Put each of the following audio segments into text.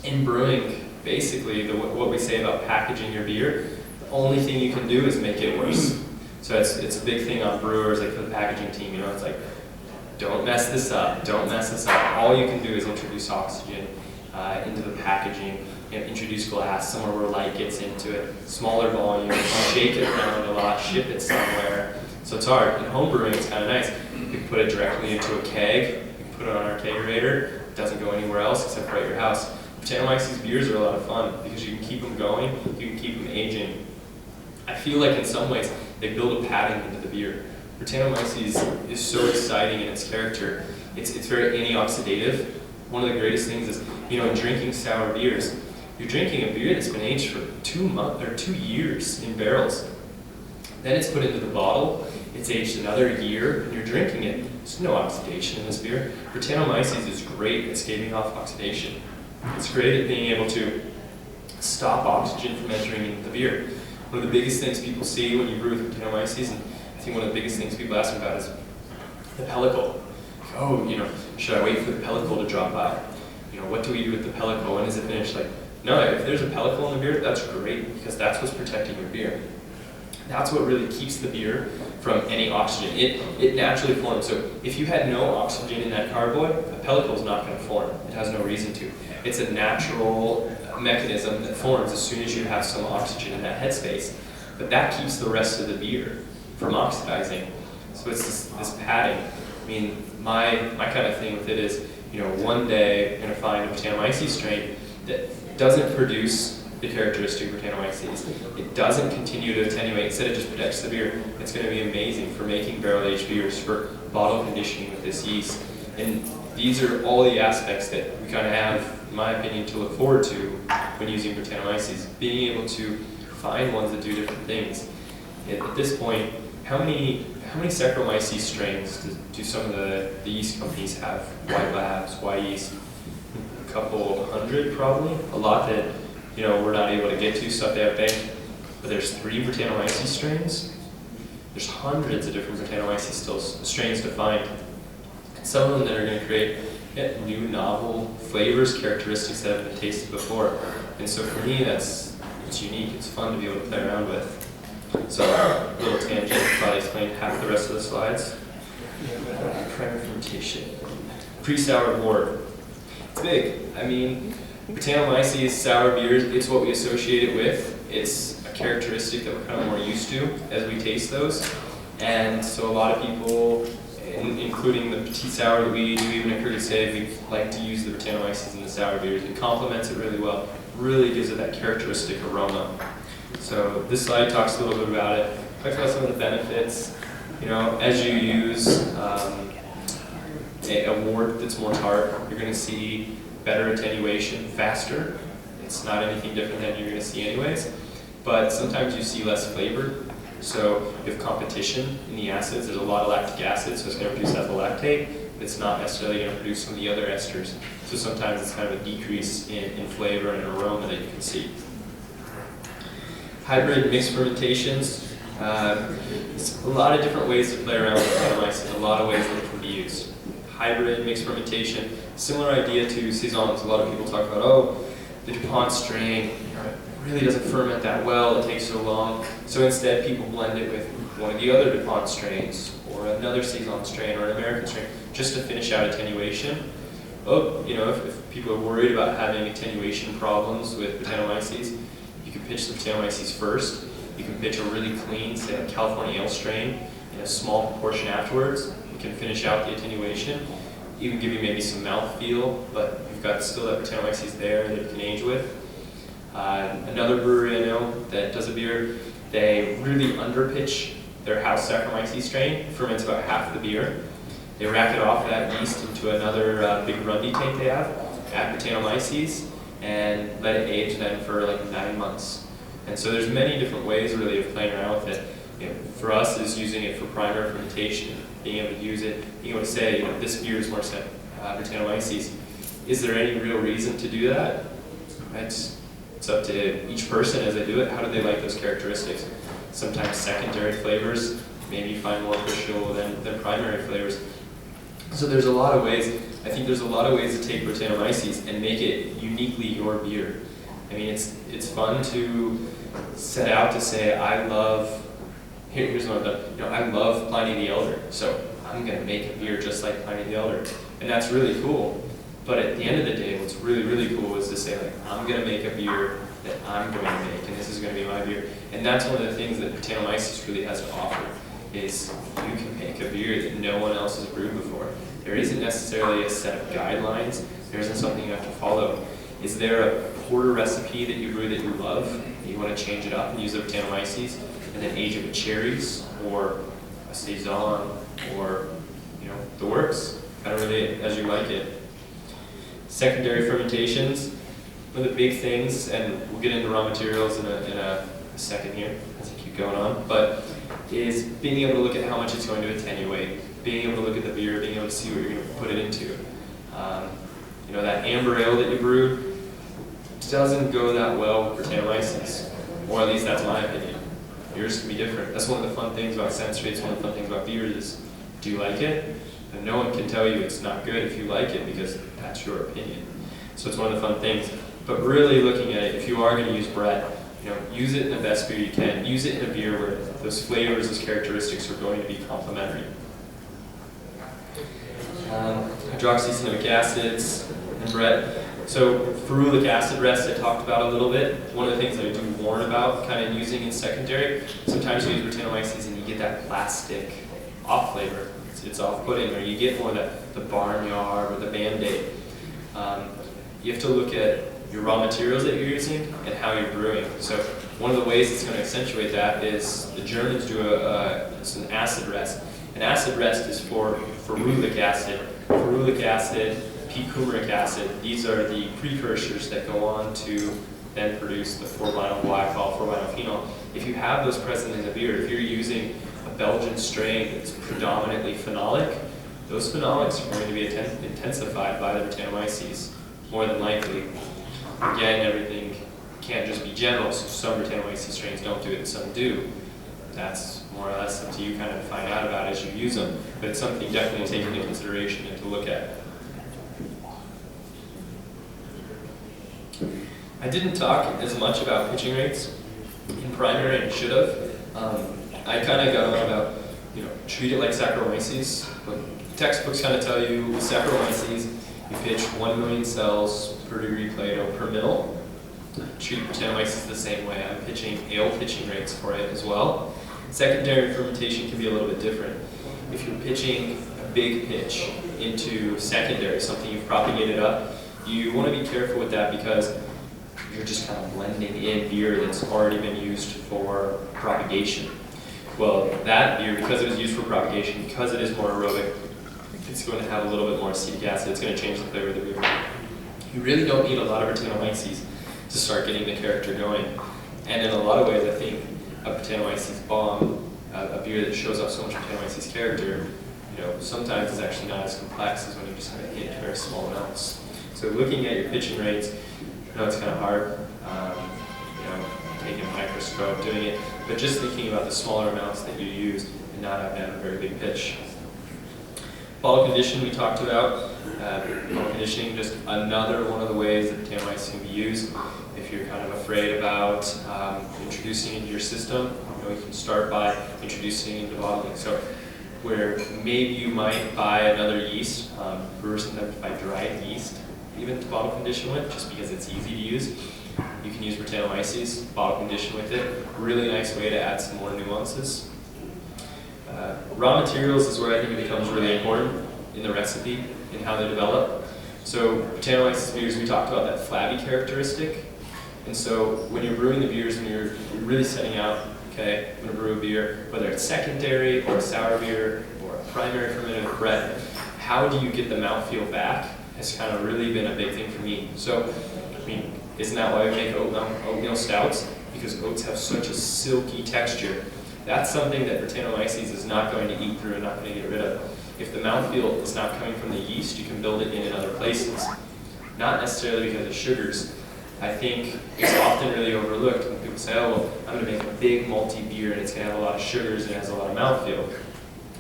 In brewing, basically, what we say about packaging your beer, the only thing you can do is make it worse. So it's a big thing on brewers, like for the packaging team, you know, it's like, don't mess this up, don't mess this up. All you can do is introduce oxygen into the packaging, you know, introduce glass somewhere where light gets into it, smaller volume, shake it around a lot, ship it somewhere. So it's hard. In home brewing, it's kind of nice. You can put it directly into a keg, you can put it on our kegerator, it doesn't go anywhere else except for at your house. Brettanomyces beers are a lot of fun because you can keep them going, you can keep them aging. I feel like in some ways they build a pattern into the beer. Brettanomyces is so exciting in its character. It's very antioxidative. One of the greatest things is, you know, in drinking sour beers, you're drinking a beer that's been aged for 2 months or 2 years in barrels. Then it's put into the bottle, it's aged another year, and you're drinking it. There's no oxidation in this beer. Brettanomyces is great at staving off oxidation. It's great at being able to stop oxygen from entering into the beer. One of the biggest things people see when you brew with Brettanomyces, and I think one of the biggest things people ask me about is the pellicle. Oh, you know, should I wait for the pellicle to drop by? You know, what do we do with the pellicle? When is it finished? Like, no, if there's a pellicle in the beer, that's great because that's what's protecting your beer. That's what really keeps the beer from any oxygen. It naturally forms. So if you had no oxygen in that carboy, a pellicle is not going to form. It has no reason to. It's a natural mechanism that forms as soon as you have some oxygen in that headspace. But that keeps the rest of the beer from oxidizing. So it's this padding. I mean, my kind of thing with it is, you know, one day I'm going to find a Brettanomyces strain that doesn't produce the characteristic Brettanomyces. It doesn't continue to attenuate. Instead, it just protects the beer. It's going to be amazing for making barrel-aged beers, for bottle conditioning with this yeast. And these are all the aspects that we kind of have, in my opinion, to look forward to when using Brettanomyces. Being able to find ones that do different things. At this point, how many Saccharomyces strains do some of the yeast companies have? White Labs, White Yeast, a couple hundred probably. A lot that, you know, we're not able to get to, stuff they have banked. But there's 3 Brettanomyces strains. There's hundreds of different Brettanomyces strains to find. Some of them that are going to create new, novel flavors, characteristics that have been tasted before. And so for me, it's unique. It's fun to be able to play around with. So, a little tangent, probably explain half the rest of the slides. Primer fermentation. Pre-sour wort. It's big. I mean, Brettanomyces, sour beers, it's what we associate it with. It's a characteristic that we're kind of more used to as we taste those. And so a lot of people, including the petite sour that we do, even at Stave, we like to use the Brettanomyces in the sour beers. It complements it really well. Really gives it that characteristic aroma. So this slide talks a little bit about it. Talks about some of the benefits. You know, as you use a wort that's more tart, you're going to see better attenuation faster. It's not anything different than you're going to see anyways. But sometimes you see less flavor. So you have competition in the acids. There's a lot of lactic acid, so it's going to produce ethyl lactate. But it's not necessarily going to produce some of the other esters. So sometimes it's kind of a decrease in flavor and aroma that you can see. Hybrid mixed fermentations. There's a lot of different ways to play around with Brettanomyces, a lot of ways that it can be used. Hybrid mixed fermentation, similar idea to saisons. A lot of people talk about, oh, the DuPont strain, you know, it really doesn't ferment that well, it takes so long. So instead people blend it with one of the other DuPont strains, or another saison strain, or an American strain, just to finish out attenuation. Oh, you know, if people are worried about having attenuation problems with Brettanomyces, you can pitch the Brettanomyces first. You can pitch a really clean, say like California ale strain in a small proportion afterwards. You can finish out the attenuation, even give you maybe some mouthfeel, but you've got still that Brettanomyces there that you can age with. Another brewery I know that does a beer, they really underpitch their house Saccharomyces strain. It ferments about half of the beer. They rack it off that yeast into another big rundy tank they have, add Brettanomyces, and let it age then for like 9 months. And so there's many different ways really of playing around with it. You know, for us is using it for primer fermentation, being able to use it, being able to say, you know, this beer is more Brettanomyces. Is there any real reason to do that? It's up to each person as they do it. How do they like those characteristics? Sometimes secondary flavors maybe you find more appreciable than primary flavors. So there's a lot of ways. I think there's a lot of ways to take Brettanomyces and make it uniquely your beer. I mean, it's fun to set out to say, I love, here's what I've done, you know, I love Pliny the Elder, so I'm going to make a beer just like Pliny the Elder. And that's really cool. But at the end of the day, what's really, really cool is to say, like, I'm going to make a beer that I'm going to make, and this is going to be my beer. And that's one of the things that Brettanomyces really has to offer, is you can make a beer that no one else has brewed before. There isn't necessarily a set of guidelines. There isn't something you have to follow. Is there a porter recipe that you brew that you love, and you want to change it up and use the Brettanomyces, and then age it with cherries, or a saison, or, you know, the works, kind of really as you like it. Secondary fermentations, one of the big things, and we'll get into raw materials in a second here as I keep going on, but is being able to look at how much it's going to attenuate, being able to look at the beer, being able to see what you're going to put it into. You know, that amber ale that you brewed doesn't go that well with Brettanomyces, or at least that's my opinion. Yours can be different. That's one of the fun things about sensory, it's one of the fun things about beers is, do you like it? And no one can tell you it's not good if you like it, because that's your opinion. So it's one of the fun things. But really looking at it, if you are going to use Brett, you know, use it in the best beer you can. Use it in a beer where those flavors, those characteristics are going to be complementary. Hydroxycinnamic acids and Brett. So ferulic acid rest I talked about a little bit. One of the things that I do warn about kind of using in secondary, sometimes you use Brettanomyces and you get that plastic off flavor. It's off-putting, or you get more of the barnyard or the Band-Aid. You have to look at your raw materials that you're using and how you're brewing. So one of the ways it's going to accentuate that is the Germans do it's an acid rest. An acid rest is for ferulic acid. Ferulic acid, p-coumaric acid, these are the precursors that go on to then produce the 4-vinyl glycol, 4-vinyl phenol. If you have those present in the beer, if you're using a Belgian strain that's predominantly phenolic, those phenolics are going to be intensified by the Brettanomyces, more than likely. Again, everything can't just be general, so some Brettanomyces strains don't do it and some do. That's more or less up to you kind of find out about as you use them, but it's something definitely to take into consideration and to look at. I didn't talk as much about pitching rates in primary, and I should have. I kind of got on about, you know, treat it like Saccharomyces. But textbooks kind of tell you with Saccharomyces, you pitch 1 million cells per degree Plato per mil. Treat Brettanomyces the same way. I'm pitching ale pitching rates for it as well. Secondary fermentation can be a little bit different. If you're pitching a big pitch into secondary, something you've propagated up, you want to be careful with that because you're just kind of blending in beer that's already been used for propagation. Well, that beer, because it was used for propagation, because it is more aerobic, it's going to have a little bit more acetic acid. It's going to change the flavor of the beer. You really don't need a lot of Brettanomyces to start getting the character going. And in a lot of ways, I think a Brettanomyces bomb, a beer that shows off so much Brettanomyces character, you know, sometimes is actually not as complex as when you just kind of hit very small amounts. So looking at your pitching rates, I know it's kind of hard, you know, taking a microscope, doing it, but just thinking about the smaller amounts that you use and not having to have a very big pitch. Bottle conditioning we talked about. Bottle conditioning, just another one of the ways that Brettanomyces can be used. If you're kind of afraid about introducing it into your system, you know, you can start by introducing it into bottling. So where maybe you might buy another yeast, brewers sometimes buy dried yeast, even to bottle condition with, just because it's easy to use. You can use Brettanomyces, bottle condition with it. Really nice way to add some more nuances. Raw materials is where I think it becomes really important in the recipe and how they develop. So Brettanomyces beers, we talked about that flabby characteristic. And so when you're brewing the beers and you're really setting out, okay, I'm going to brew a beer, whether it's secondary or a sour beer or a primary fermented Brett, how do you get the mouthfeel back has kind of really been a big thing for me. So, I mean, isn't that why we make oatmeal stouts? Because oats have such a silky texture. That's something that Brettanomyces is not going to eat through and not going to get rid of. If the mouthfeel is not coming from the yeast, you can build it in other places. Not necessarily because of sugars. I think it's often really overlooked when people say, oh, well, I'm going to make a big malty beer and it's going to have a lot of sugars and it has a lot of mouthfeel.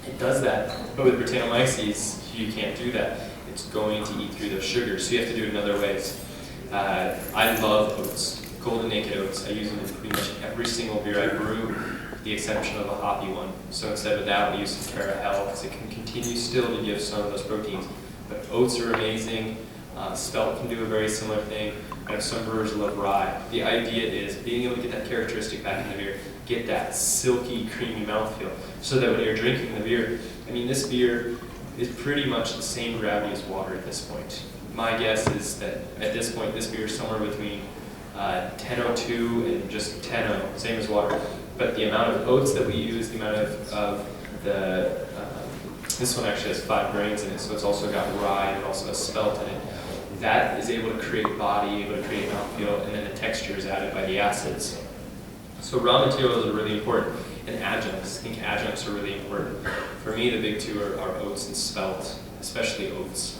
It does that, but with Brettanomyces, you can't do that. it's going to eat through those sugars. So you have to do it in other ways. I love oats, golden naked oats. I use them in pretty much every single beer I brew, with the exception of a hoppy one. So instead of that, we use some Carahel because it can continue still to give some of those proteins. But oats are amazing. Spelt can do a very similar thing. I know some brewers love rye. The idea is being able to get that characteristic back in the beer, get that silky, creamy mouthfeel, so that when you're drinking the beer, I mean, this beer is pretty much the same gravity as water at this point. My guess is that at this point, this beer is somewhere between 10.02 and just 10.0, same as water. But the amount of oats that we use, the amount of this one actually has 5 grains in it, so it's also got rye and it also has spelt in it. That is able to create body, able to create mouthfeel, and then the texture is added by the acids. So raw materials are really important, and adjuncts. I think adjuncts are really important. For me, the big two are oats and spelt, especially oats.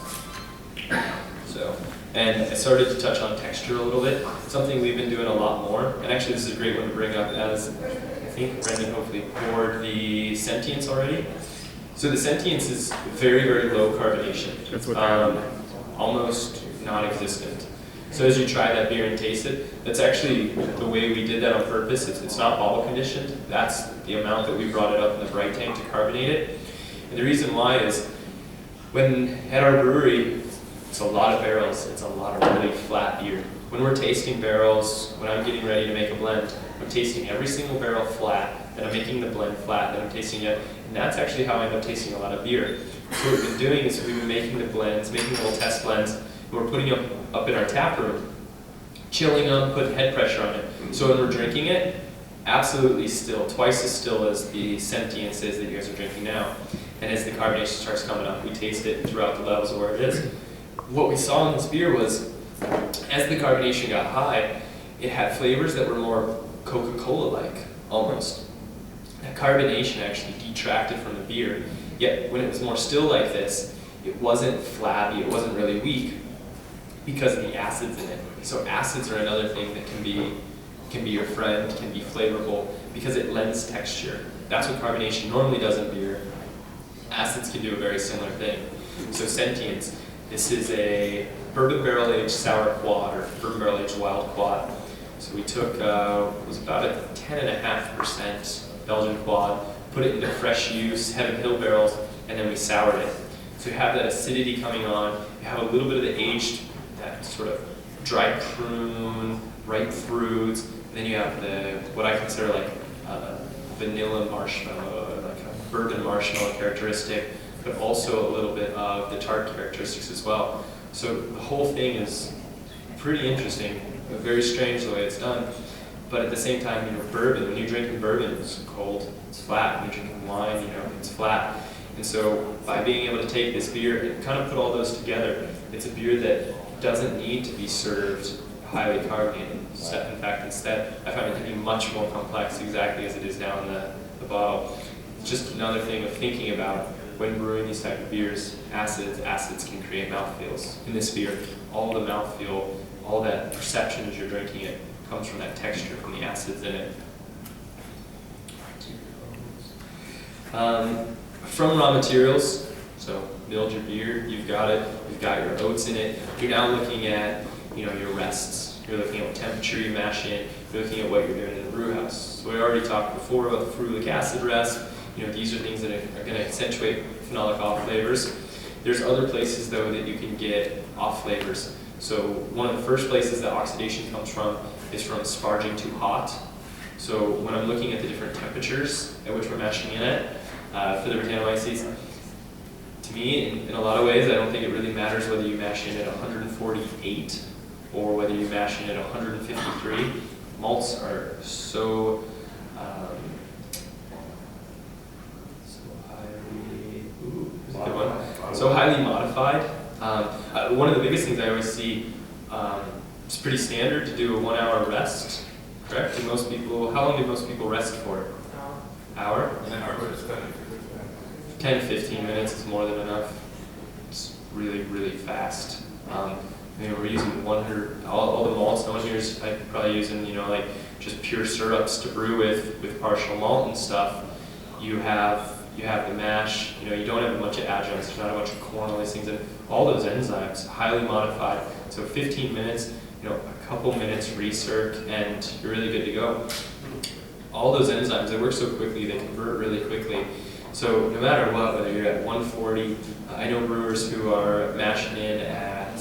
So, and I started to touch on texture a little bit, something we've been doing a lot more, and actually this is a great one to bring up as, I think Brendan hopefully poured the sentience already. So the sentience is very, very low carbonation. That's what almost non-existent. So as you try that beer and taste it, that's actually the way we did that on purpose. It's not bottle conditioned. That's the amount that we brought it up in the bright tank to carbonate it. And the reason why is when at our brewery, it's a lot of barrels. It's a lot of really flat beer. When we're tasting barrels, when I'm getting ready to make a blend, I'm tasting every single barrel flat, then I'm making the blend flat, then I'm tasting it, and that's actually how I end up tasting a lot of beer. So what we've been doing is we've been making the blends, making little test blends, and we're putting them up in our tap room, chilling them, putting head pressure on it. So when we're drinking it, absolutely still, twice as still as the sentience is that you guys are drinking now. And as the carbonation starts coming up, we taste it throughout the levels of where it is. What we saw in this beer was, as the carbonation got high, it had flavors that were more Coca-Cola-like, almost. That carbonation actually detracted from the beer. Yet when it was more still like this, it wasn't flabby, it wasn't really weak because of the acids in it. So acids are another thing that can be your friend, can be flavorful because it lends texture. That's what carbonation normally does in beer. Acids can do a very similar thing. So sentience, this is a bourbon barrel aged sour quad or bourbon barrel aged wild quad. So we took, it was about a 10.5% Belgian quad, put it into fresh use, Heaven Hill barrels, and then we soured it. So you have that acidity coming on, you have a little bit of the aged, that sort of dried prune, ripe fruits, and then you have the, what I consider like vanilla marshmallow, like a bourbon marshmallow characteristic, but also a little bit of the tart characteristics as well. So the whole thing is pretty interesting, very strange the way it's done. But at the same time, you know, bourbon, when you're drinking bourbon, it's cold, it's flat. When you're drinking wine, you know, it's flat. And so by being able to take this beer and kind of put all those together, it's a beer that doesn't need to be served highly carbonated. In fact, instead, I find it to be much more complex, exactly as it is down the bottle. It's just another thing of thinking about when brewing these type of beers, acids can create mouthfeels. In this beer, all the mouthfeel, all that perception as you're drinking it, comes from that texture, from the acids in it. From raw materials, so milled your beer, you've got it, you've got your oats in it. You're now looking at, you know, your rests. You're looking at what temperature you mash in. You're looking at what you're doing in the brew house. So we already talked before about the ferulic acid rest. You know, these are things that are going to accentuate phenolic off flavors. There's other places though that you can get off flavors. So one of the first places that oxidation comes from is from sparging too hot. So when I'm looking at the different temperatures at which we're mashing in at for the Brettanomyces, to me, in a lot of ways, I don't think it really matters whether you mash in at 148 or whether you mash in at 153. Malts are so highly modified. One of the biggest things I always see, it's pretty standard to do a 1 hour rest, correct? And most people, how long do most people rest for? Hour? An hour, but it's 10 to 15 minutes is more than enough. It's really, really fast. You know, we're using 100, all the malts, no one here is like probably using, you know, like just pure syrups to brew with partial malt and stuff. You have you have the mash, you don't have a bunch of adjuncts, there's not a bunch of corn, all these things, and all those enzymes, highly modified. So 15 minutes, a couple minutes recirc, and you're really good to go. All those enzymes, they work so quickly, they convert really quickly. So no matter what, whether you're at 140, I know brewers who are mashing in at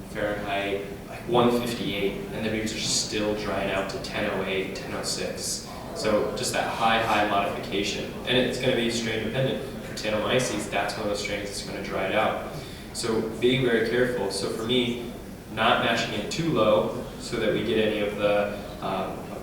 Fahrenheit, like 158, and the beers are still drying out to 1008, 1006. So just that high modification. And it's going to be strain dependent. Brettanomyces, that's one of those strains that's going to dry it out. So being very careful. So for me, not mashing it too low so that we get any of the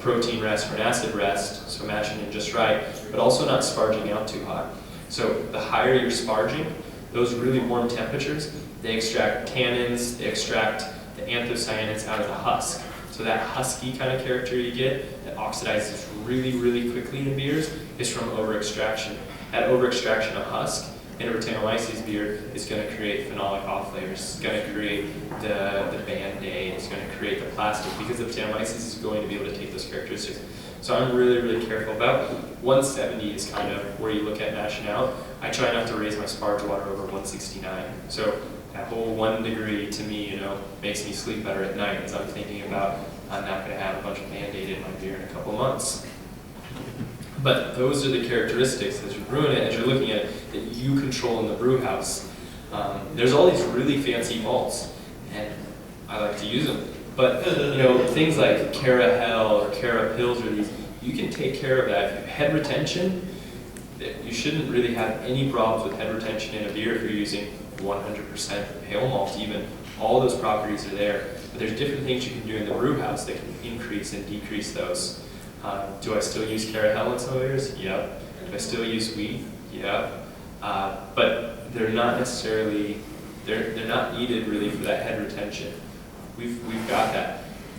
protein rest or an acid rest, so mashing it just right, but also not sparging out too hot. So the higher you're sparging, those really warm temperatures, they extract tannins, they extract the anthocyanins out of the husk. So that husky kind of character you get that oxidizes really quickly in beers is from over-extraction. That over-extraction of husk in a Brettanomyces beer is going to create phenolic off layers. It's going to create the Band-Aid. It's going to create the plastic because the Brettanomyces is going to be able to take those characteristics. So I'm really careful about 170 is kind of where you look at mashing out. I try not to raise my sparge water over 169. So that whole 1 degree to me, makes me sleep better at night as I'm thinking about I'm not going to have a bunch of Band-Aid in my beer in a couple months. But those are the characteristics as you're brewing it, as you're looking at it, that you control in the brew house. There's all these really fancy malts, and I like to use them. But things like Carahel or Carapils or these, you can take care of that. If you have head retention, you shouldn't really have any problems with head retention in a beer if you're using 100% pale malt even. All those properties are there. But there's different things you can do in the brew house that can increase and decrease those. Do I still use Carahel in some beers? Yep. Do I still use wheat? Yep. But they're not necessarily, they're not needed really for that head retention. We've got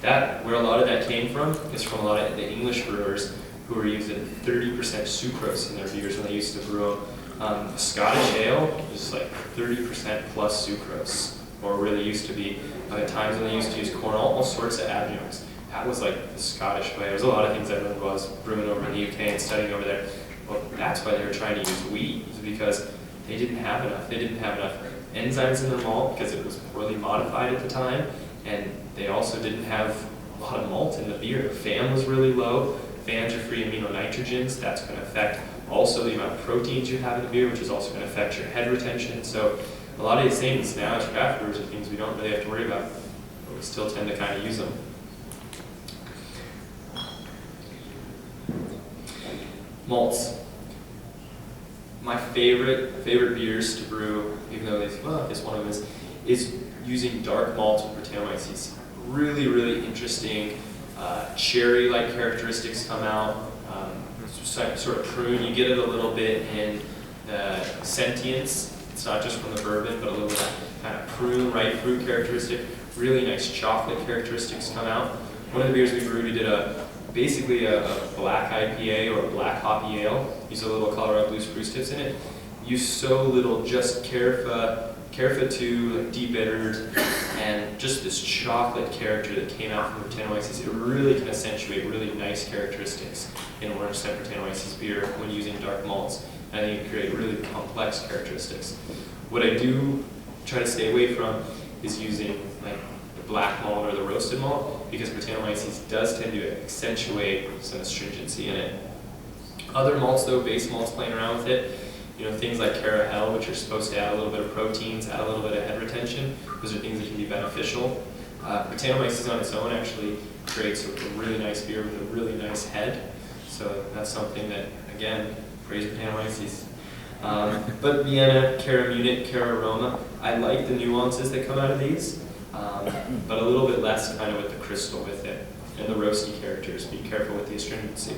that. Where a lot of that came from is from a lot of the English brewers who were using 30% sucrose in their beers when they used to brew them. Scottish ale is like 30% plus sucrose, or really used to be. At times when they used to use corn, all sorts of adjuncts. That was like the Scottish way. There's a lot of things I learned while I was brewing over in the UK and studying over there. Well, that's why they were trying to use wheat, is because they didn't have enough. They didn't have enough enzymes in their malt because it was poorly modified at the time, and they also didn't have a lot of malt in the beer. The FAM was really low. FAMs are free amino nitrogens. That's going to affect also the amount of proteins you have in the beer, which is also going to affect your head retention. So a lot of these things now as craft brewers are things we don't really have to worry about, but we still tend to kind of use them. Malts. My favorite beers to brew, even though this one of them is using dark malts with Brettanomyces. Really interesting cherry-like characteristics come out. Sort of prune. You get it a little bit in the sentience. It's not just from the bourbon, but a little bit kind of prune, ripe fruit characteristic. Really nice chocolate characteristics come out. One of the beers we brewed, we did basically a black IPA or a black hoppy ale. Use a little Colorado Blue spruce tips in it. Use so little, just Carafa 2, like deep bittered, and just this chocolate character that came out from Brettanomyces. It really can accentuate really nice characteristics in 100% Brettanomyces beer when using dark malts. And I think it can create really complex characteristics. What I do try to stay away from is using like the black malt or the roasted malt, because Brettanomyces does tend to accentuate some astringency in it. Other malts though, base malts playing around with it, things like Carahel, which are supposed to add a little bit of proteins, add a little bit of head retention, those are things that can be beneficial. Brettanomyces on its own actually creates a really nice beer with a really nice head, so that's something that, again, praise Brettanomyces. But Vienna, Cara Munich, Cara Roma, I like the nuances that come out of these, but a little bit less kind of with the crystal with it, and the roasty characters. Be careful with the astringency.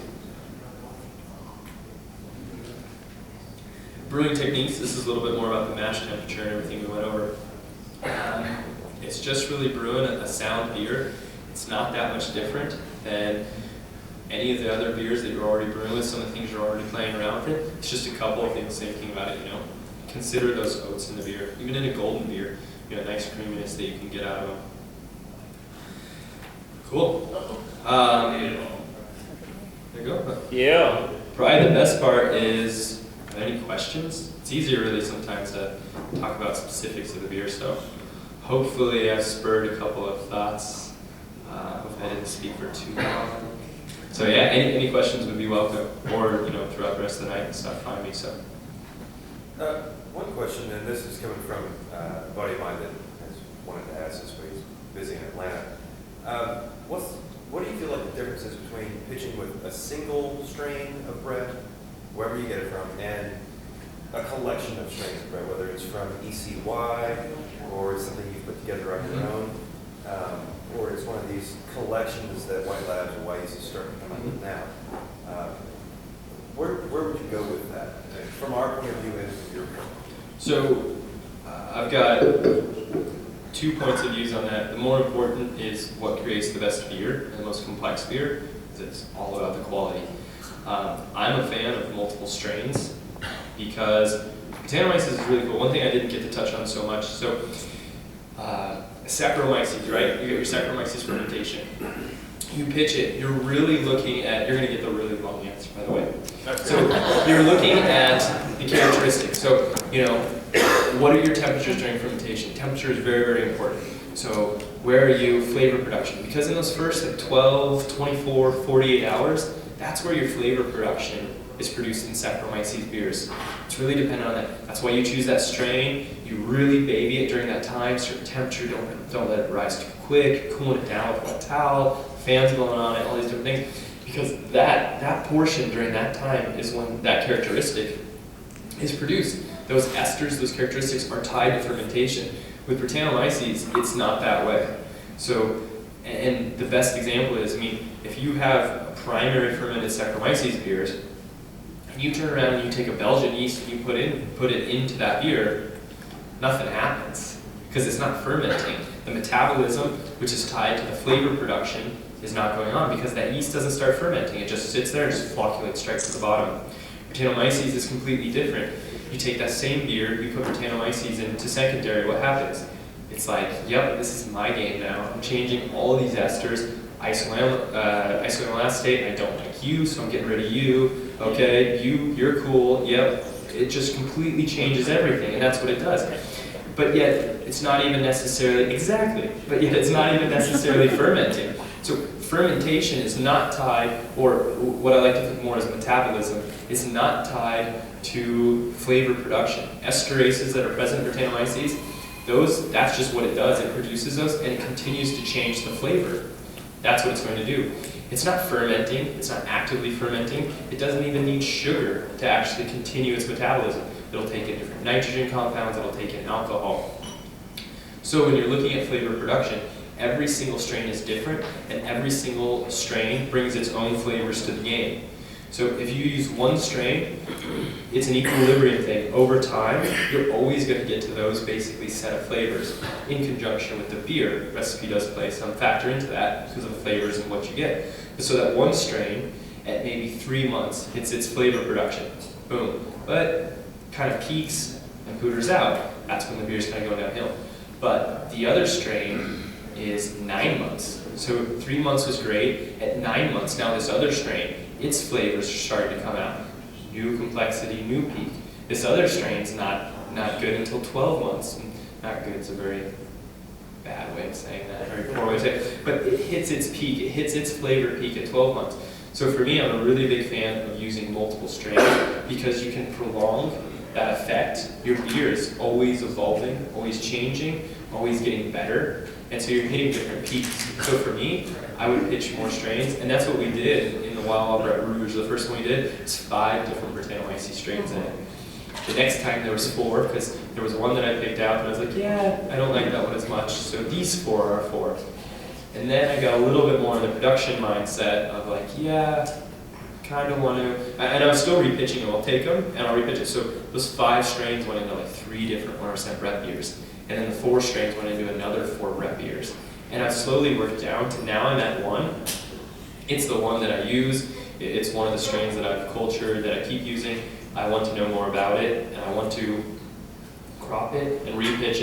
Brewing techniques, this is a little bit more about the mash temperature and everything we went over. It's just really brewing a sound beer. It's not that much different than any of the other beers that you're already brewing with, some of the things you're already playing around with it. It's just a couple of things thinking about it, Consider those oats in the beer. Even in a golden beer, you have nice creaminess that you can get out of them. Cool. There you go. Yeah. Probably the best part is Are there any questions? It's easier really sometimes to talk about specifics of the beer, so hopefully I've spurred a couple of thoughts. Hopefully I didn't speak for too long. So yeah, any questions would be welcome, or throughout the rest of the night and stuff, find me. So one question, and this is coming from a buddy of mine that has wanted to ask this, but he's busy in Atlanta. What do you feel like the difference is between pitching with a single strain of Brett, wherever you get it from, and a collection of strains of Brett, whether it's from ECY or it's something you've put together on your own, or it's one of these collections that White Labs or White's is starting to come up with now? Where would you go with that, from our point of view and from your point of view? So I've got 2 points of views on that. The more important is what creates the best beer and the most complex beer, because it's all about the quality. I'm a fan of multiple strains because Brettanomyces is really cool. One thing I didn't get to touch on so much, so Saccharomyces, right? You get your Saccharomyces fermentation. You pitch it, you're really looking at, you're going to get the really long answer, by the way. So you're looking at the characteristics. So, what are your temperatures during fermentation? Temperature is very, very important. So where are you? Flavor production. Because in those first 12, 24, 48 hours, that's where your flavor production is produced in Saccharomyces beers. It's really dependent on that. That's why you choose that strain. You really baby it during that time. Certain temperature, don't let it rise too quick. Cooling it down with a wet towel, fans going on it, all these different things. Because that portion during that time is when that characteristic is produced. Those esters, those characteristics are tied to fermentation. With Brettanomyces, it's not that way. So, and the best example is, if you have a primary fermented Saccharomyces beers, and you turn around and you take a Belgian yeast and you put it into that beer, nothing happens because it's not fermenting. The metabolism, which is tied to the flavor production, is not going on because that yeast doesn't start fermenting. It just sits there and just flocculates straight to the bottom. Brettanomyces is completely different. You take that same beer, you put Brettanomyces into secondary, what happens? It's like, yep, this is my game now. I'm changing all of these esters. Isoamyl acetate, I don't like you, so I'm getting rid of you. Okay, you're cool, yep. It just completely changes everything, and that's what it does. But yet, it's not even necessarily, fermenting. So fermentation is not tied, or what I like to think more as metabolism, is not tied to flavor production. Esterases that are present in Brettanomyces, that's just what it does. It produces those, and it continues to change the flavor. That's what it's going to do. It's not fermenting. It's not actively fermenting. It doesn't even need sugar to actually continue its metabolism. It'll take in different nitrogen compounds. It'll take in alcohol. So when you're looking at flavor production, every single strain is different, and every single strain brings its own flavors to the game. So if you use one strain, it's an equilibrium thing. Over time, you're always going to get to those basically set of flavors in conjunction with the beer. Recipe does play some factor into that because of the flavors and what you get. So that one strain, at maybe 3 months, hits its flavor production. Boom. But kind of peaks and pooters out. That's when the beer's kind of going downhill. But the other strain is 9 months. So 3 months was great. At 9 months, now this other strain, its flavors are starting to come out. New complexity, new peak. This other strain's not good until 12 months. Not good is a very bad way of saying that, very poor way of saying it. But it hits its peak, it hits its flavor peak at 12 months. So for me, I'm a really big fan of using multiple strains because you can prolong that effect. Your beer is always evolving, always changing, always getting better. And so you're hitting different peaks. So for me, I would pitch more strains, and that's what we did in the Wild Brett Rouge. The first one we did was 5 different Brettanomyces strains in it. The next time there was 4, because there was one that I picked out, and I was like, yeah, I don't like that one as much, so these 4 are 4. And then I got a little bit more in the production mindset of like, yeah, kind of want to, and I'm still repitching them. I'll take them, and I'll repitch it. So those 5 strains went into like 3 different 100% Brett beers. And then the 4 strains went into another 4 Brett beers. And I've slowly worked down to now I'm at 1. It's the one that I use. It's one of the strains that I've cultured, that I keep using. I want to know more about it, and I want to crop it and repitch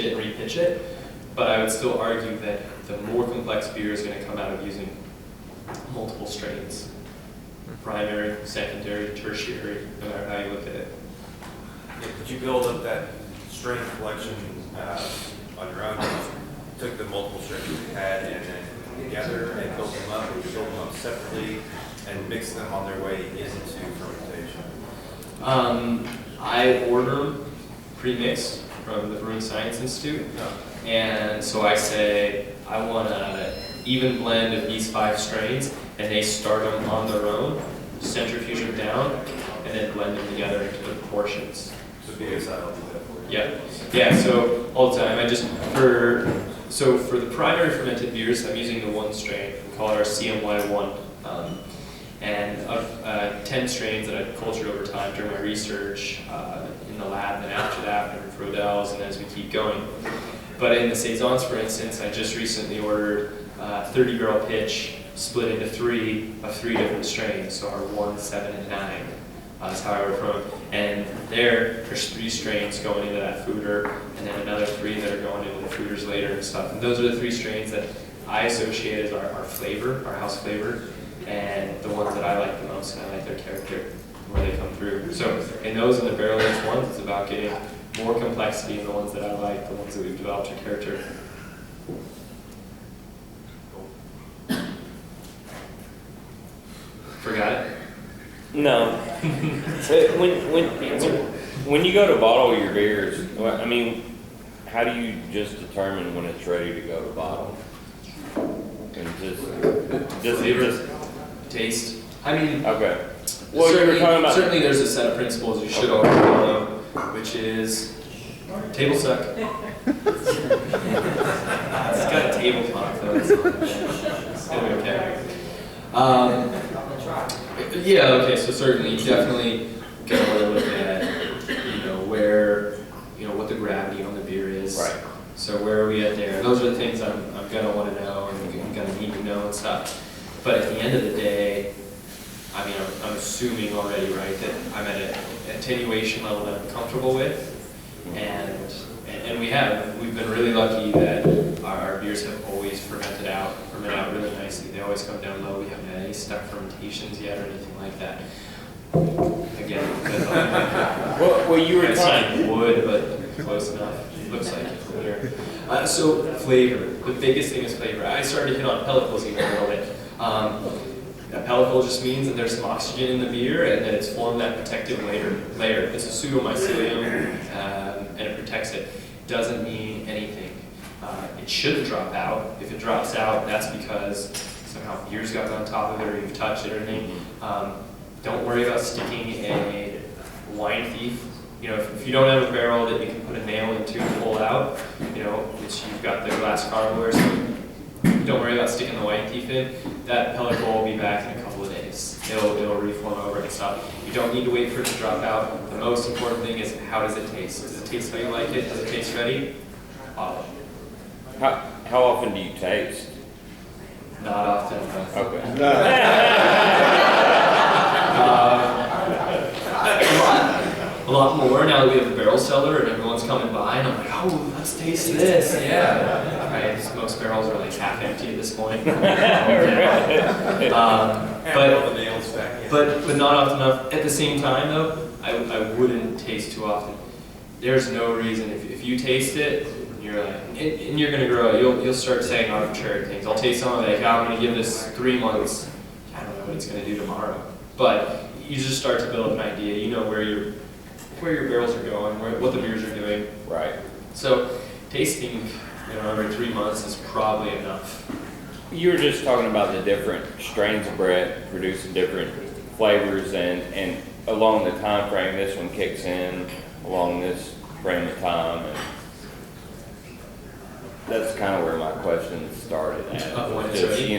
it. But I would still argue that the more complex beer is going to come out of using multiple strains. Primary, secondary, tertiary, no matter how you look at it. Did you build up that strain collection on your own? You took the multiple strains you had and then put them together and built them up, or you built them up separately and mixed them on their way into fermentation? I order them pre-mixed from the Brewing Science Institute, and so I say I want an even blend of these 5 strains, and they start them on their own, centrifuge them down, and then blend them together into the proportions. So BSI will do that for you. Yeah. So all the time, for the primary fermented beers, I'm using the 1 strain. We call it our CMY1. And of 10 strains that I've cultured over time during my research in the lab, and after that, in Frodels, and as we keep going. But in the Saisons, for instance, I just recently ordered 30-barrel pitch split into 3 of 3 different strains, so our 1, 7, and 9. That's how I order from them. And there's 3 strains going into that foeder, and then another 3 that are going into the foeders later and stuff. And those are the 3 strains that I associate as our flavor, our house flavor, and the ones that I like the most, and I like their character, where they come through. So in those and the barrel-aged ones, it's about getting more complexity in the ones that I like, the ones that we've developed a character. Forgot it? No. When you go to bottle your beers, I mean, how do you just determine when it's ready to go to bottle? And just Taste. I mean, okay. Well, you were talking about certainly there's a set of principles you should already follow, which is table suck. It's got a tabletop though. It's gonna be okay. Yeah. Okay. So certainly, definitely gotta look at what the gravity on the beer is. Right. So where are we at there? Those are the things I'm gonna want to know and I'm gonna need to know and stuff. But at the end of the day, I mean, I'm assuming already, right, that I'm at an attenuation level that I'm comfortable with, and we've been really lucky that our beers have always fermented out really nicely. They always come down low. We haven't had any stuck fermentations yet or anything like that. Again, because well, you were talking wood, but close enough. Looks like it from here. So flavor. The biggest thing is flavor. I started to hit on pellicles even a little bit. A pellicle just means that there's some oxygen in the beer and that it's formed that protective layer. It's a pseudomycelium and it protects it. Doesn't mean anything. It shouldn't drop out. If it drops out, that's because somehow beer's gotten on top of it or you've touched it or anything. Don't worry about sticking a wine thief. If you don't have a barrel that you can put a nail into and pull out, which you've got the glass carnivore, so don't worry about sticking the wine thief in. That pellicle will be back in a couple of days. It'll reform over and stuff. You don't need to wait for it to drop out. The most important thing is, how does it taste? Does it taste how you like it? Does it taste ready? Bottle. How often do you taste? Not often. Okay. A lot more now that we have a barrel cellar and everyone's coming by, and I'm like, oh, let's taste this. Yeah. Right. Most barrels are like half empty at this point. But not often enough. At the same time, though, I wouldn't taste too often. There's no reason if you taste it, you're like, and you're gonna grow. You'll start saying arbitrary things. I'll taste some of it. Like, I'm gonna give this 3 months. I don't know what it's gonna do tomorrow. But you just start to build an idea. You know where your barrels are going, what the beers are doing. Right. So tasting, every 3 months is probably enough. You were just talking about the different strains of Brett producing different flavors, and along the time frame, this one kicks in along this frame of time, and that's kind of where my question started at. When it's ready?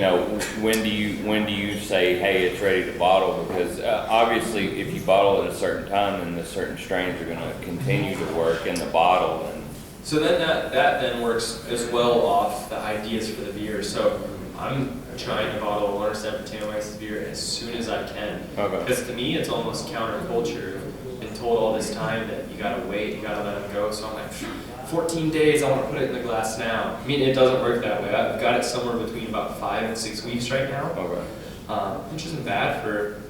When do you say, hey, it's ready to bottle? Because obviously, if you bottle at a certain time, then the certain strains are going to continue to work in the bottle. And so then that then works as well off the ideas for the beer. So I'm trying to bottle a 100% Brettanomyces beer as soon as I can. Okay. Because to me, it's almost counterculture. I've been told all this time that you got to wait, you got to let them go. So I'm like, 14 days, I want to put it in the glass now. I mean, it doesn't work that way. I've got it somewhere between about 5 and 6 weeks right now, okay. Which isn't bad for,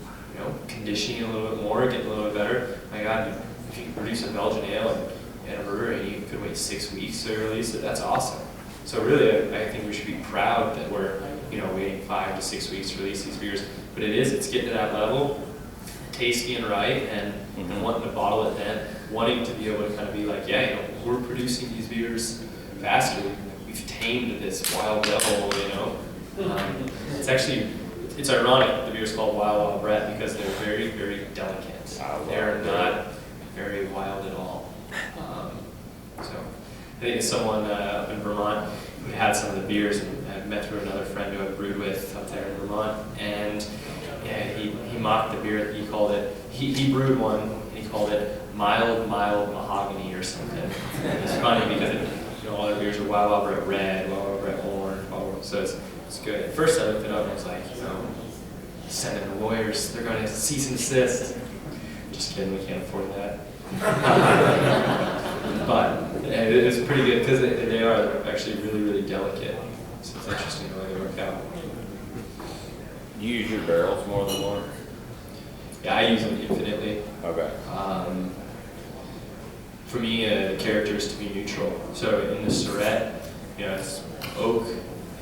conditioning a little bit more, getting a little bit better. My God, if you can produce a Belgian ale in a brewery and you could wait 6 weeks to release it, that's awesome. So really, I think we should be proud that we're, waiting 5 to 6 weeks to release these beers. But it's getting to that level, tasting right, and wanting to bottle it then, wanting to be able to kind of be like, we're producing these beers faster. We've tamed this wild devil, It's ironic the beer's called Wild Wild Brett because they're very, very delicate. They're not very wild at all. So I think as someone up in Vermont who had some of the beers, and I met through another friend who I brewed with up there in Vermont, and he mocked the beer. He called it, he brewed one, and he called it mild mahogany or something. And it's funny because all their beers are Wild Wild Brett red, Wild Wild Brett orange, so it's good. At first I looked it up and I was like, sending the lawyers, they're going to cease and desist. Just kidding, we can't afford that. But it is pretty good because they are actually really, really delicate. So it's interesting the way they work out. You use your barrels more than one? Yeah, I use them infinitely. Okay. For me, the character is to be neutral. So in the Surette, it's oak.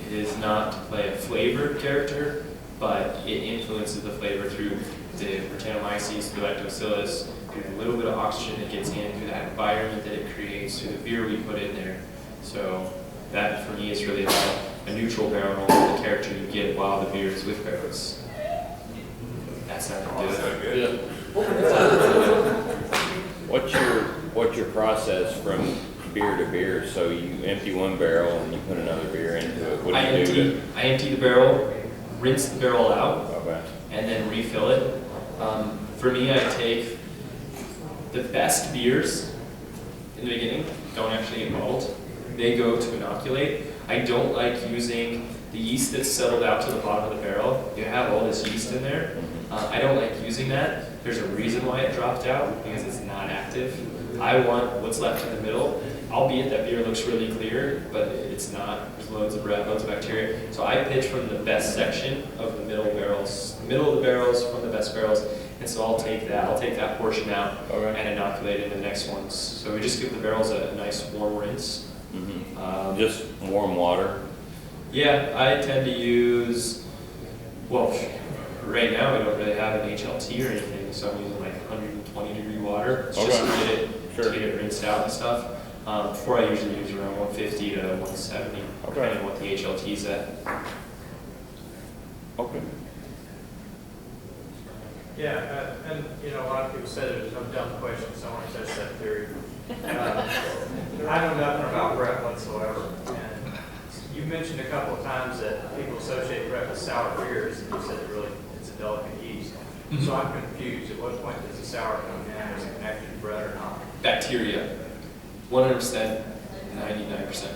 It is not to play a flavor character, but it influences the flavor through the Brettanomyces, the lactobacillus, through the little bit of oxygen that gets in, through that environment that it creates, through the beer we put in there. So that, for me, is really about a neutral barrel, the character you get while the beer is with barrels. That's not good. What's your process from beer to beer? So you empty one barrel and you put another beer into it. What do you do? I empty the barrel, rinse the barrel out, Okay. and then refill it. For me, I take the best beers in the beginning, don't actually get bottled. They go to inoculate. I don't like using the yeast that's settled out to the bottom of the barrel. You have all this yeast in there. I don't like using that. There's a reason why it dropped out, because it's not active. I want what's left in the middle, albeit that beer looks really clear, but it's not. There's loads of breath, loads of bacteria. So I pitch from the best section of the middle barrels, middle of the barrels from the best barrels, and so I'll take that portion out and inoculate it in the next ones. So we just give the barrels a nice warm rinse. Just warm water? Yeah, I tend to use, right now we don't really have an HLT or anything, so I'm using like 120 degree water. It's just to get it rinsed out and stuff. Before I usually use around 150 to 170, depending on what the HLT's at. Okay. Yeah, and a lot of people say there's no dumb questions, so I want to test that theory. I know nothing about Brett whatsoever, and you mentioned a couple of times that people associate Brett with sour beers, and you said it's a delicate yeast. So I'm confused. At what point does the sour come in? Is it connected to Brett or not? Bacteria. 100%, 99%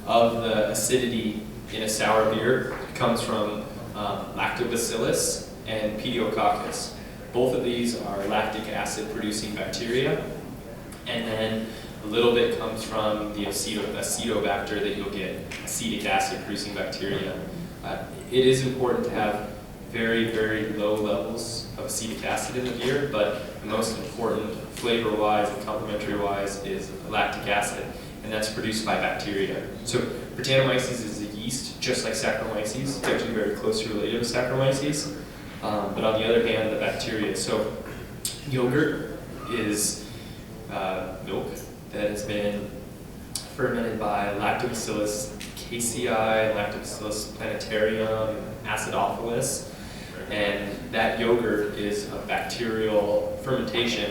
of the acidity in a sour beer comes from lactobacillus and pediococcus. Both of these are lactic acid producing bacteria, and then a little bit comes from the acetobacter that you'll get, acetic acid producing bacteria. It is important to have very, very low levels of acetic acid in the beer, but the most important flavor-wise and complementary-wise is lactic acid, and that's produced by bacteria. So Brettanomyces is a yeast, just like Saccharomyces. It's actually very closely related to Saccharomyces, but on the other hand, the bacteria. So yogurt is milk that has been fermented by Lactobacillus casei, Lactobacillus planetarium, acidophilus, and that yogurt is a bacterial fermentation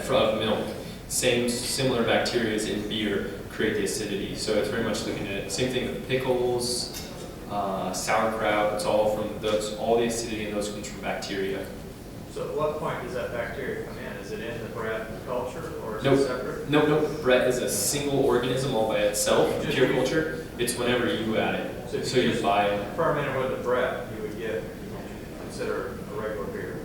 from milk. Similar bacteria in beer create the acidity. So it's very much looking at it. Same thing with pickles, sauerkraut. It's all from those. All the acidity in those comes from bacteria. So at what point does that bacteria come in? Is it in the Brett culture, or is Nope. it separate? Nope. Brett is a single organism all by itself. Pure culture. It's whenever you add it. So you buy it. Fermented with the Brett, you would consider a regular beer.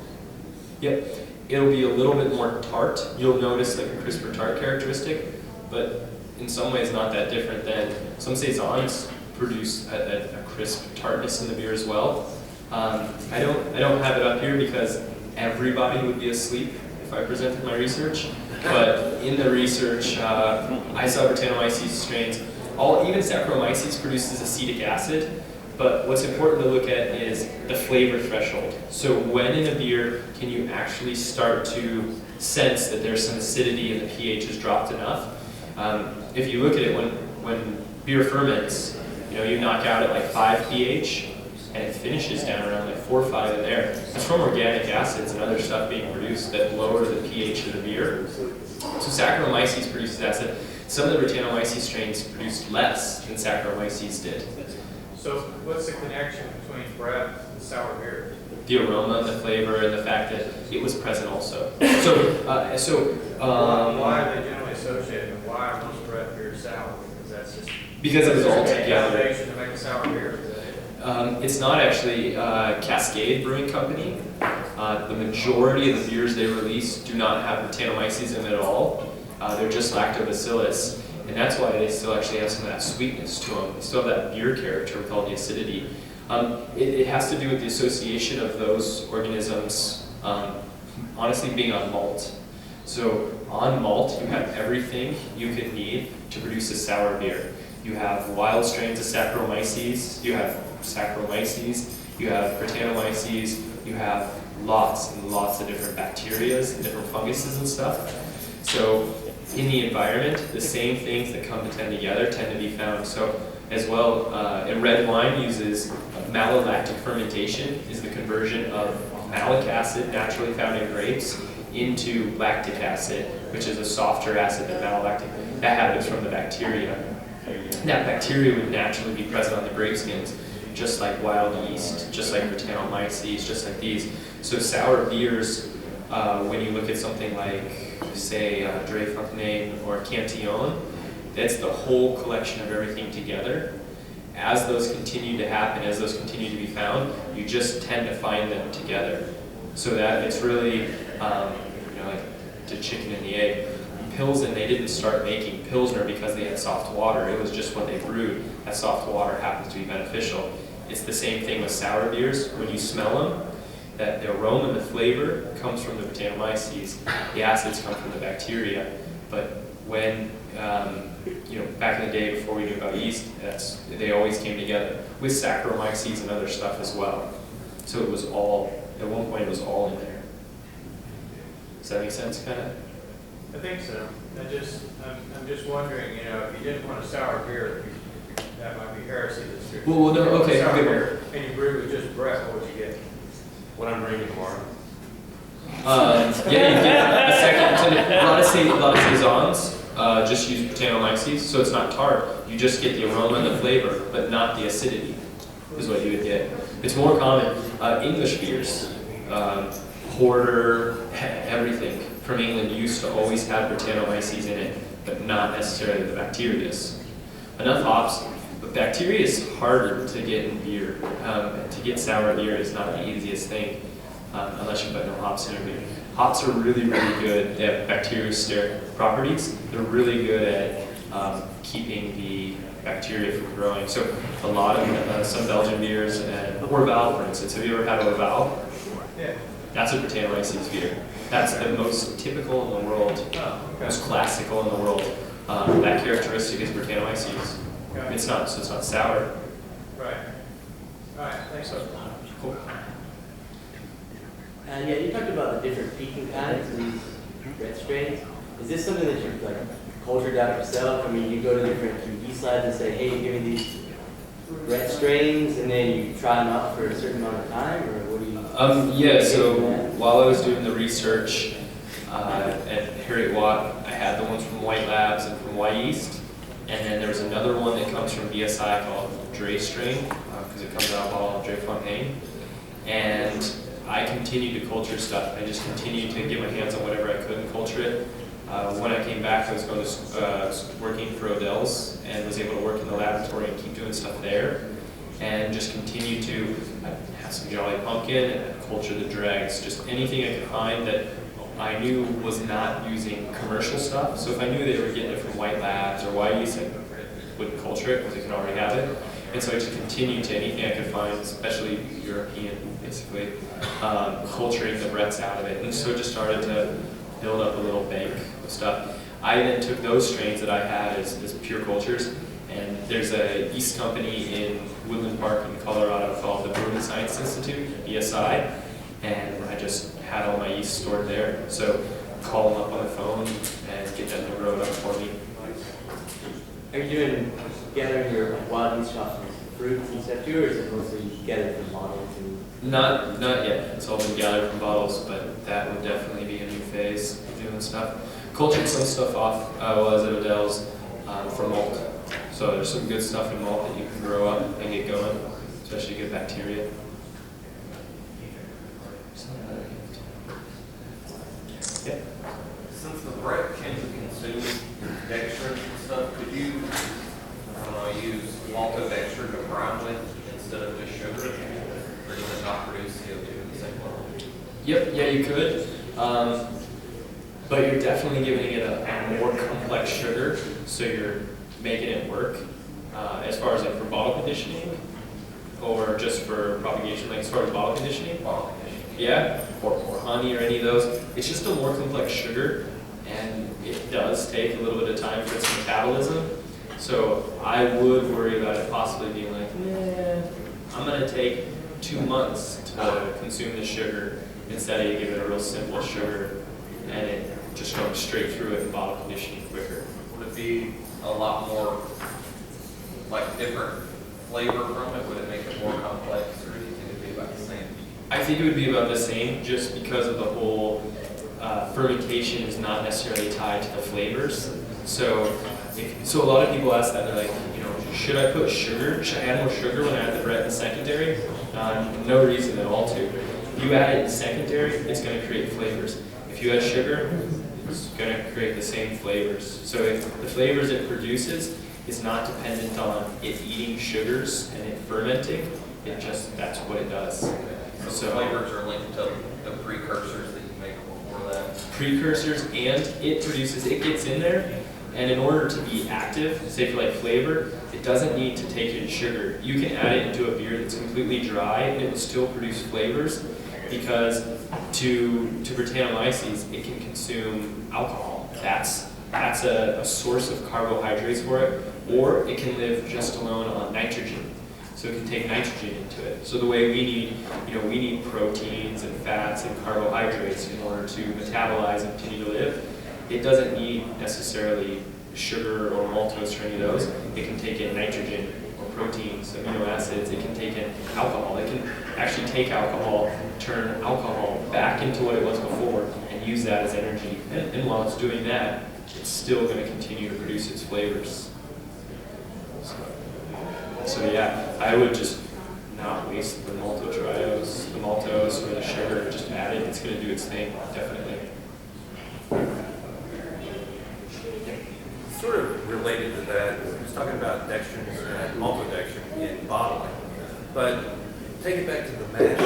Yep. It'll be a little bit more tart. You'll notice like a crisper tart characteristic, but in some ways not that different than some saisons produce a crisp tartness in the beer as well. I don't have it up here because everybody would be asleep if I presented my research. But in the research, I saw Brettanomyces strains. Even Saccharomyces produces acetic acid. But what's important to look at is the flavor threshold. So when in a beer can you actually start to sense that there's some acidity and the pH has dropped enough? If you look at it, when beer ferments, you knock out at like 5 pH, and it finishes down around like 4 or 5 in there. That's from organic acids and other stuff being produced that lower the pH of the beer. So Saccharomyces produces acid. Some of the Brettanomyces strains produced less than Saccharomyces did. So what's the connection between Brett and sour beer? The aroma, the flavor, and the fact that it was present also. Why are they generally associated, and why are most Brett beers sour? Because that's just because it was all together. foundation to make a sour beer. It's not actually Cascade Brewing Company. The majority of the beers they release do not have Brettanomyces in it at all. They're just lactobacillus. And that's why they still actually have some of that sweetness to them. They still have that beer character with all the acidity. It has to do with the association of those organisms, honestly, being on malt. So on malt, you have everything you could need to produce a sour beer. You have wild strains of Saccharomyces, you have Brettanomyces, you have lots and lots of different bacterias and different funguses and stuff. So in the environment, the same things that come to tend together tend to be found. So as well, and red wine uses malolactic fermentation, is the conversion of malic acid naturally found in grapes into lactic acid, which is a softer acid than malolactic. That happens from the bacteria. That bacteria would naturally be present on the grape skins, just like wild yeast, just like Brettanomyces, just like these. So sour beers, when you look at something like, say, Dre Fontaine or Cantillon, that's the whole collection of everything together. As those continue to happen, as those continue to be found, you just tend to find them together. So that it's really, like the chicken and the egg. Pilsen, they didn't start making Pilsner because they had soft water. It was just what they brewed. That soft water happens to be beneficial. It's the same thing with sour beers. When you smell them, that the aroma and the flavor comes from the Brettanomyces. The acids come from the bacteria. But when, back in the day before we knew about yeast, they always came together with Saccharomyces and other stuff as well. So it was all, at one point it was all in there. Does that make sense, kind of? I think so. I'm just wondering, if you didn't want a sour beer, that might be heresy. Well, no, okay. Sour beer, and you brewed with just Brett, what would you get? What I'm drinking tomorrow. You get a second. A lot of saisons just use Brettanomyces, so it's not tart. You just get the aroma and the flavor, but not the acidity, is what you would get. It's more common. English beers, porter, everything from England used to always have Brettanomyces in it, but not necessarily the bacterias. Enough hops, but bacteria is harder to get in beer. To get sour beer is not the easiest thing, unless you put no hops in your beer. Hops are really, really good. They have bacteriosteric properties. They're really good at keeping the bacteria from growing. So a lot of some Belgian beers and Orval, for instance. Have you ever had Orval? Yeah. That's a Brettanomyces beer. That's the most typical in the world, most classical in the world. That characteristic is Brettanomyces. Okay. It's not sour. Right. All right. Thanks so much. Cool. And you talked about the different peaking times of these red strains. Is this something that you've cultured out yourself? I mean, you go to different QD slides and say, hey, give me these red strains, and then you try them out for a certain amount of time, or what do you? Yeah. So while I was doing the research at Harriet Watt, I had the ones from White Labs and from White Yeast, and then there was another one that comes from BSI called Dre strain because it comes out of all Dre Fontaine, and I continued to culture stuff. I just continued to get my hands on whatever I could and culture it. When I came back, I was going to working for Odell's and was able to work in the laboratory and keep doing stuff there, and just continue to have some Jolly Pumpkin and culture the dregs, just anything I could find that I knew was not using commercial stuff. So if I knew they were getting it from White Labs or White Yeast, I wouldn't culture it because they can already have it. And so I just continued to anything I could find, especially European, basically, culturing the Bretts out of it. And so just started to build up a little bank of stuff. I then took those strains that I had as pure cultures, and there's a yeast company in Woodland Park in Colorado called the Brewing Science Institute, BSI, and I just had all my yeast stored there. So call them up on the phone and get them to grow it up for me. Are you gathering your wild yeast off of fruits and stuff too, or is it mostly gathered from bottles? Not yet. It's all been gathered from bottles, but that would definitely be a new phase of doing stuff. Cultured some stuff off while I was at Odell's for malt. So there's some good stuff in malt that you can grow up and get going, especially good bacteria. Yeah. Since the Brett can consume dextrose and stuff, could you, I don't know, use maltodextrin to brine with instead of just sugar? Or does it not produce CO2 at the same level? Yep, yeah, you could. But you're definitely giving it a more complex sugar, so you're making it work. As far as like for bottle conditioning, or just for propagation, like as far as bottle conditioning? Bottle conditioning. Yeah, or honey or any of those. It's just a more complex sugar, and it does take a little bit of time for its metabolism. So I would worry about it possibly being like, I'm going to take 2 months to consume this sugar instead of you give it a real simple sugar and it just goes straight through it and bottle conditioning quicker. Would it be a lot more, like, different flavor from it? Would it make it more complex, or do you think it'd be about the same? I think it would be about the same just because of the whole fermentation is not necessarily tied to the flavors. So a lot of people ask that, they're like, should I put sugar? Should I add more sugar when I add the Brett in secondary? No reason at all to. If you add it in secondary, it's going to create flavors. If you add sugar, it's going to create the same flavors. So if the flavors it produces is not dependent on it eating sugars and it fermenting, that's what it does. So flavors are linked to the precursors that you make before that. Precursors, and it gets in there, and in order to be active, say for like flavor, it doesn't need to take in sugar. You can add it into a beer that's completely dry and it will still produce flavors, because to Brettanomyces, it can consume alcohol. That's a source of carbohydrates for it, or it can live just alone on nitrogen. So it can take nitrogen into it. So the way we need proteins and fats and carbohydrates in order to metabolize and continue to live. It doesn't need necessarily sugar or maltose or any of those. It can take in nitrogen or proteins, amino acids. It can take in alcohol. It can actually take alcohol, turn alcohol back into what it was before, and use that as energy. And while it's doing that, it's still going to continue to produce its flavors. So yeah, I would just not waste the maltose or the sugar. Just add it. It's going to do its thing, definitely. Sort of related to that, I was talking about dextrins and maltodextrin in bottling, but take it back to the mash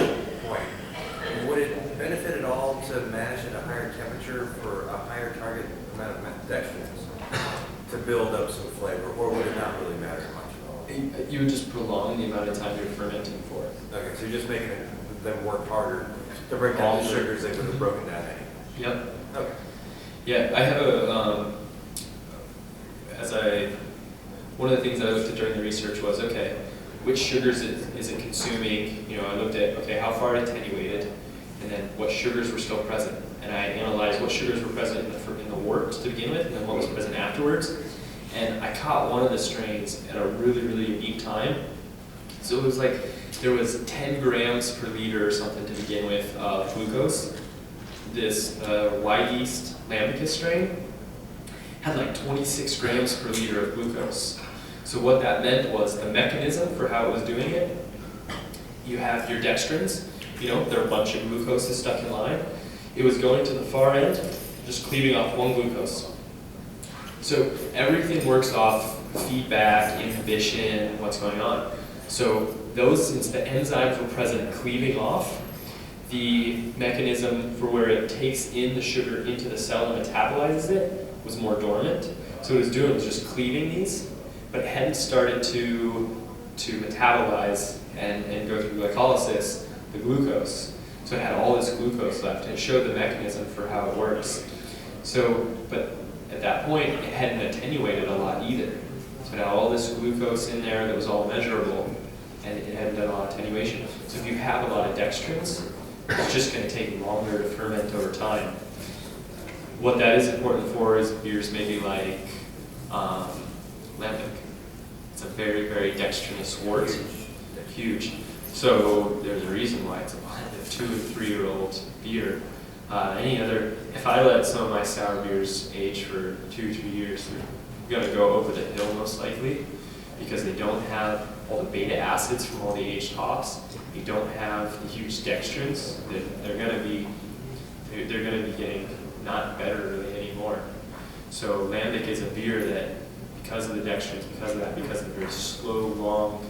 point. Would it benefit at all to mash at a higher temperature for a higher target amount of dextrins to build up some flavor, or would it not really matter much at all? You would just prolong the amount of time you're fermenting for. Okay, so you're just making them work harder to break down the sugars they would have broken down anyway. Yep. Okay. Yeah, I have one of the things that I looked at during the research was, okay, which sugars is it consuming? I looked at, okay, how far it attenuated, and then what sugars were still present. And I analyzed what sugars were present in the wort to begin with, and then what was present afterwards. And I caught one of the strains at a really, really unique time. So it was like, there was 10 grams per liter or something to begin with of glucose. This white yeast Lamicus strain had like 26 grams per liter of glucose. So what that meant was the mechanism for how it was doing it, you have your dextrins, they're a bunch of glucoses stuck in line. It was going to the far end, just cleaving off one glucose. So everything works off feedback, inhibition, what's going on. So since the enzymes were present cleaving off, the mechanism for where it takes in the sugar into the cell and metabolizes it was more dormant. So what it was doing was just cleaving these, but it hadn't started to to metabolize and go through glycolysis the glucose. So it had all this glucose left, and it showed the mechanism for how it works. So, but at that point, it hadn't attenuated a lot either. So now all this glucose in there that was all measurable, and it hadn't done a lot of attenuation. So if you have a lot of dextrins, it's just going to take longer to ferment over time. What that is important for is beers maybe like lambic. It's a very, very dextrinous wort. Huge. So there's a reason why it's a blend of 2 and 3 year old beer. If I let some of my sour beers age for 2 or 3 years, they're going to go over the hill most likely, because they don't have all the beta acids from all the aged hops. They don't have the huge dextrins. They're going to be getting not better really anymore. So lambic is a beer that, because of the dextrins, because of the very slow, long,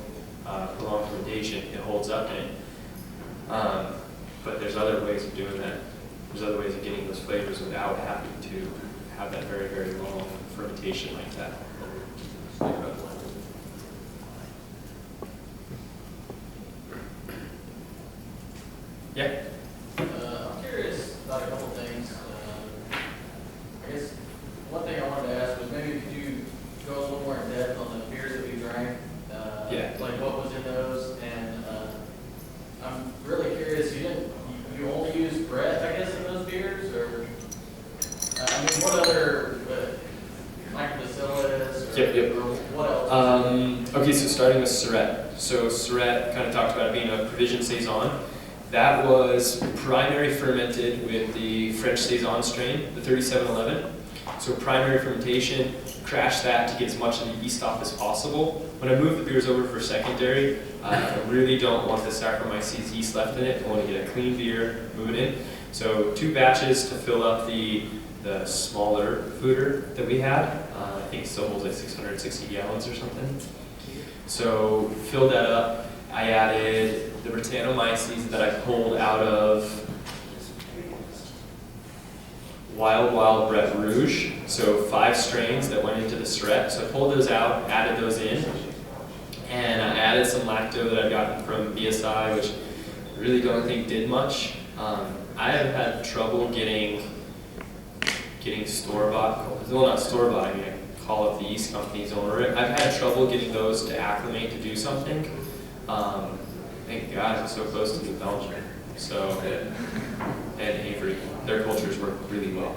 prolonged fermentation, it holds up in it. But there's other ways of doing that. There's other ways of getting those flavors without having to have that very, very long fermentation like that. Yeah? I'm curious about a couple things. I guess one thing I wanted to ask was maybe could you go a little more in depth on the beers that we drank? Yeah. Like what was in those? And I'm really curious, you only use Brett, I guess, in those beers? Or, I mean, what other, microbacillus? Yep. Or what else? Okay, so starting with Surette. So Surette kind of talked about it being a provision saison. That was primary fermented with the French saison strain, the 3711. So primary fermentation, crash that to get as much of the yeast off as possible. When I move the beers over for secondary, I really don't want the Saccharomyces yeast left in it. I want to get a clean beer, move it in. So 2 batches to fill up the smaller fooder that we had. I think it still holds like 660 gallons or something. So filled that up. I added the Brettanomyces that I pulled out of Wild Brett Rouge. So 5 strains that went into the Surette. So I pulled those out, added those in, and I added some lacto that I'd gotten from BSI, which I really don't think did much. I have had trouble getting store-bought, well, not store-bought, I mean, I call up the yeast companies over it. I've had trouble getting those to acclimate to do something. Thank God I'm so close to New Belgium. So, and Avery, their cultures work really well.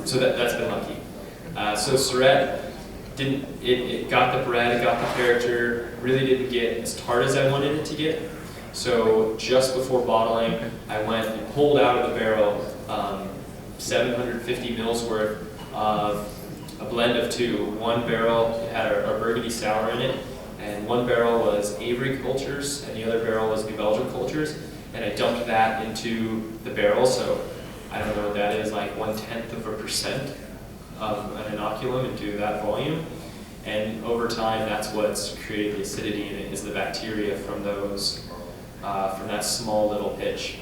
So that's been lucky. So Surette it got the bread, it got the character, really didn't get as tart as I wanted it to get. So just before bottling, I went and pulled out of the barrel 750 mils worth of a blend of 2. 1 barrel had a burgundy sour in it, and 1 barrel was Avery cultures, and the other barrel was New Belgium cultures. And I dumped that into the barrel, so I don't know what that is, like 1/10% of an inoculum into that volume. And over time, that's what's created the acidity in it, is the bacteria from those, from that small little pitch.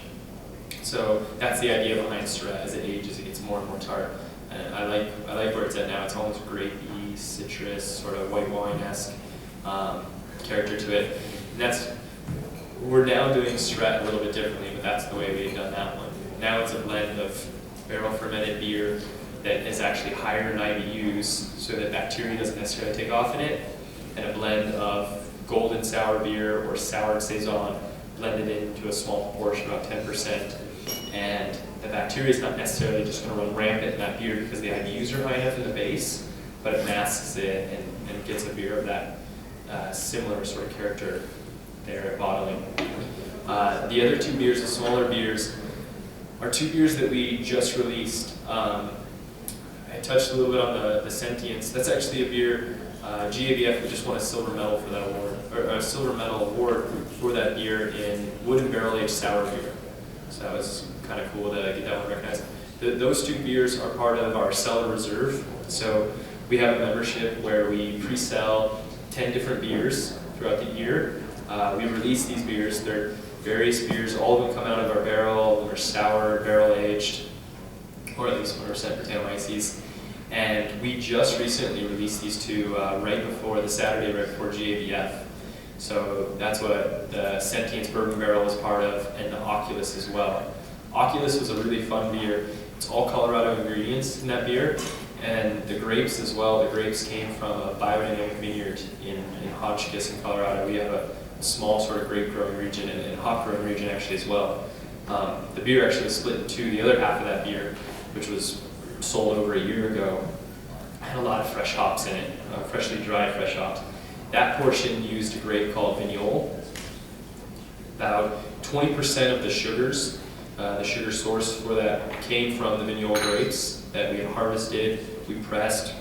So that's the idea behind Surette. As it ages, it gets more and more tart. And I like where it's at now. It's almost grapey, citrus, sort of white wine-esque character to it. And we're now doing Surette a little bit differently, but that's the way we had done that one. Now it's a blend of barrel fermented beer that is actually higher in IBUs, so that bacteria doesn't necessarily take off in it, and a blend of golden sour beer or sour saison blended into a small proportion, about 10%. And the bacteria is not necessarily just going to run rampant in that beer because the IBUs are high enough in the base, but it masks it and gets a beer of that similar sort of character there at bottling. The other 2 beers, the smaller beers, are 2 beers that we just released. I touched a little bit on the Sentience. That's actually a beer, GABF, we just won a silver medal for that award, or a silver medal award for that beer in wood and barrel aged sour beer. So that was kind of cool to get that one recognized. Those 2 beers are part of our cellar reserve. So we have a membership where we pre-sell 10 different beers throughout the year. We release these beers. They're various beers. All of them come out of our barrel. All of them are sour, barrel aged, or at least 100% Brettanomyces. And we just recently released these 2 right before the Saturday right before GABF. So that's what the Sentience bourbon barrel is part of, and the Oculus as well. Oculus was a really fun beer. It's all Colorado ingredients in that beer, and the grapes as well. The grapes came from a biodynamic vineyard in Hotchkiss in Colorado. We have a small sort of grape growing region and hop growing region actually as well. The beer actually was split in two. The other half of that beer, which was sold over a year ago, had a lot of fresh hops in it, freshly dried fresh hops. That portion used a grape called Vignole. About 20% of the sugars, the sugar source for that came from the Vignole grapes that we had harvested, we pressed,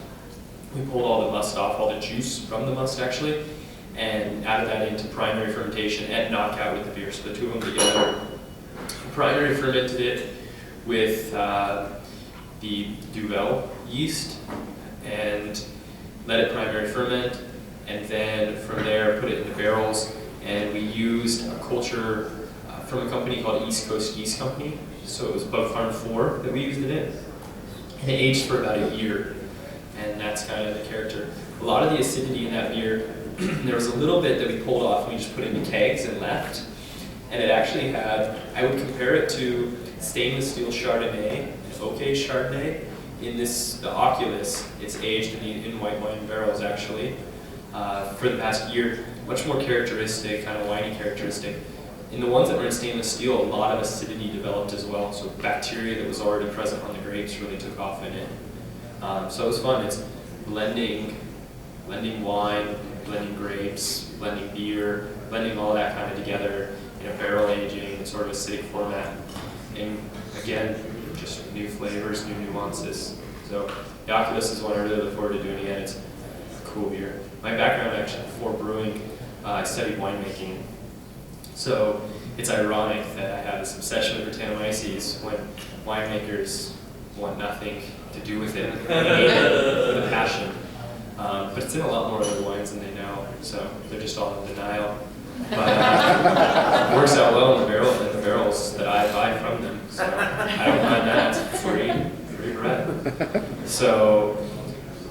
we pulled all the must off, all the juice from the must actually, and added that into primary fermentation and knockout with the beer. So the two of them together. Primary fermented it with the Duvel yeast and let it primary ferment, and then from there put it in the barrels, and we used a culture from a company called East Coast Yeast Company. So it was Bug Farm 4 that we used it in. And it aged for about a year, and that's kind of the character. A lot of the acidity in that beer, there was a little bit that we pulled off and we just put into kegs and left. And it actually had, I would compare it to stainless steel Chardonnay, an oak-aged Chardonnay. In the Oculus, it's aged in white wine barrels actually for the past year. Much more characteristic, kind of winey characteristic. In the ones that were in stainless steel, a lot of acidity developed as well. So bacteria that was already present on the grapes really took off in it. So it was fun. It's blending wine, blending grapes, blending beer, blending all that kind of together in a barrel aging, sort of acidic format. And again, just new flavors, new nuances. So the Oculus is one I really look forward to doing again. It's a cool beer. My background actually before brewing, I studied winemaking. So it's ironic that I have this obsession with Brettanomyces when winemakers want nothing to do with it. They hate it with a passion. But it's in a lot more other wines than they know, so they're just all in denial. But it works out well in the barrels that I buy from them. So I don't mind that. It's free bread. So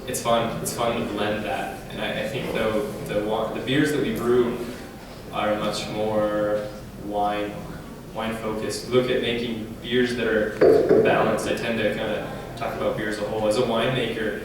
it's fun. It's fun to blend that. And I think though the beers that we brew are much more wine focused. Look at making beers that are balanced. I tend to kind of talk about beer as a whole. As a winemaker,